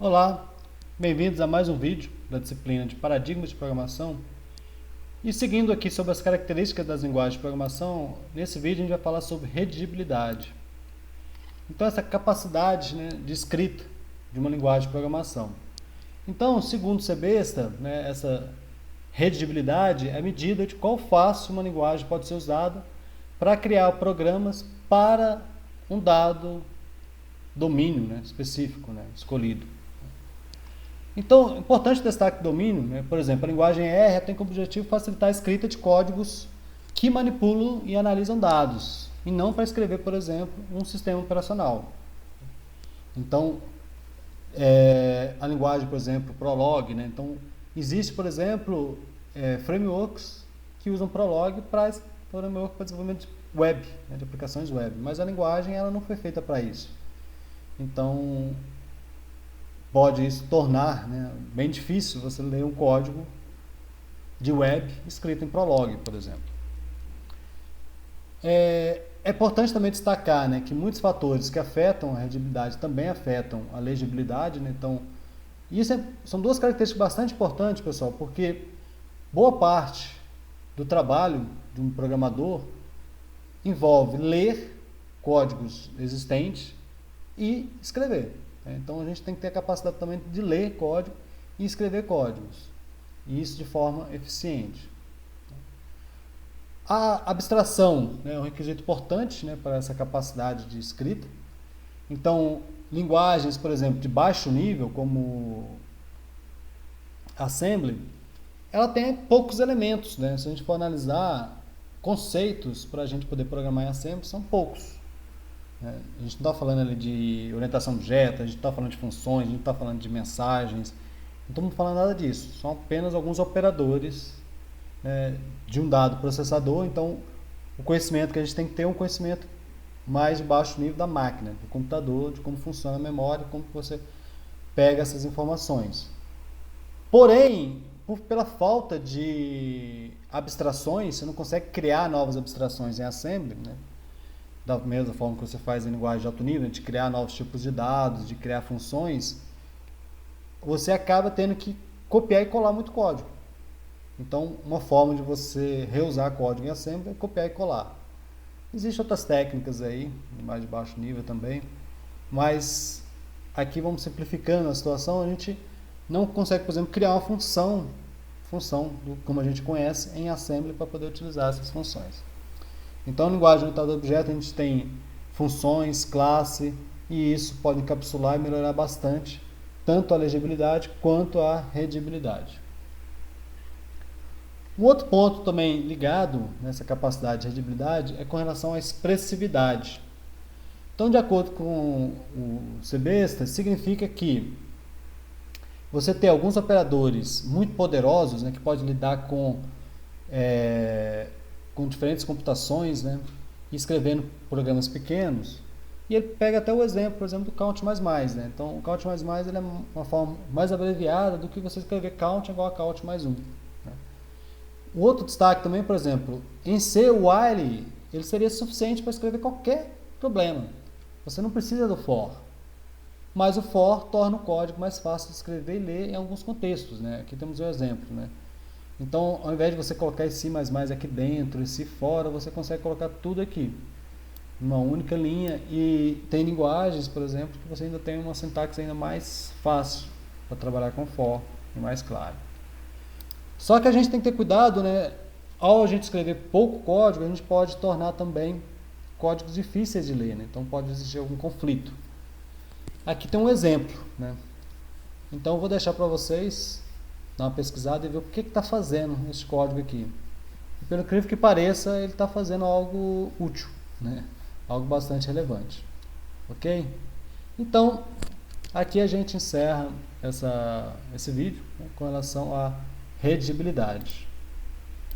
Olá, bem-vindos a mais um vídeo da disciplina de Paradigmas de Programação. E seguindo aqui sobre as características das linguagens de programação, nesse vídeo a gente vai falar sobre redigibilidade. Então, essa capacidade, de escrita de uma linguagem de programação. Então, segundo o CBESTA, essa redigibilidade é a medida de qual fácil uma linguagem pode ser usada para criar programas para um dado domínio específico, escolhido. Então, é importante destacar o domínio, por exemplo, a linguagem R tem como objetivo facilitar a escrita de códigos que manipulam e analisam dados, e não para escrever, por exemplo, um sistema operacional. Então, a linguagem, por exemplo, Prolog, então, existe, por exemplo, frameworks que usam Prolog para desenvolvimento web, de aplicações web, mas a linguagem ela não foi feita para isso. Então, pode se tornar bem difícil você ler um código de web escrito em Prolog, por exemplo. É importante também destacar que muitos fatores que afetam a redigibilidade também afetam a legibilidade. Então, isso são duas características bastante importantes, pessoal, porque boa parte do trabalho de um programador envolve ler códigos existentes e escrever. Então a gente tem que ter a capacidade também de ler código e escrever códigos, e isso de forma eficiente. A abstração é um requisito importante para essa capacidade de escrita. Então, linguagens, por exemplo, de baixo nível, como Assembly, ela tem poucos elementos. Se a gente for analisar conceitos para a gente poder programar em Assembly, são poucos. A gente não está falando ali de orientação a objeto, a gente não está falando de funções, a gente não está falando de mensagens, não estamos falando nada disso, são apenas alguns operadores de um dado processador. Então, o conhecimento que a gente tem que ter é um conhecimento mais de baixo nível da máquina, do computador, de como funciona a memória, como você pega essas informações. Porém, pela falta de abstrações, você não consegue criar novas abstrações em Assembly, da mesma forma que você faz em linguagem de alto nível, de criar novos tipos de dados, de criar funções, você acaba tendo que copiar e colar muito código. Então, uma forma de você reusar código em Assembly é copiar e colar. Existem outras técnicas aí, mais de baixo nível também, mas aqui vamos simplificando a situação, a gente não consegue, por exemplo, criar uma função como a gente conhece, em Assembly para poder utilizar essas funções. Então, na linguagem orientada a objeto, a gente tem funções, classe, e isso pode encapsular e melhorar bastante tanto a legibilidade quanto a redigibilidade. Um outro ponto também ligado nessa capacidade de redigibilidade é com relação à expressividade. Então, de acordo com o CBESTA, significa que você ter alguns operadores muito poderosos, que podem lidar com diferentes computações, escrevendo programas pequenos, e ele pega até o exemplo, por exemplo, do count++. Então, o count++ ele é uma forma mais abreviada do que você escrever count igual a count mais 1. O outro destaque também, por exemplo, em C, o while, ele seria suficiente para escrever qualquer problema. Você não precisa do for. Mas o for torna o código mais fácil de escrever e ler em alguns contextos. Aqui temos um exemplo. Então, ao invés de você colocar esse C++ aqui dentro, esse fora, você consegue colocar tudo aqui, numa única linha. E tem linguagens, por exemplo, que você ainda tem uma sintaxe ainda mais fácil para trabalhar com for e mais claro. Só que a gente tem que ter cuidado, ao a gente escrever pouco código, a gente pode tornar também códigos difíceis de ler, então pode existir algum conflito. Aqui tem um exemplo, Então eu vou deixar para vocês dar uma pesquisada e ver o que está fazendo esse código aqui. E, pelo incrível que pareça, ele está fazendo algo útil, algo bastante relevante. Ok? Então, aqui a gente encerra esse vídeo com relação à redigibilidade.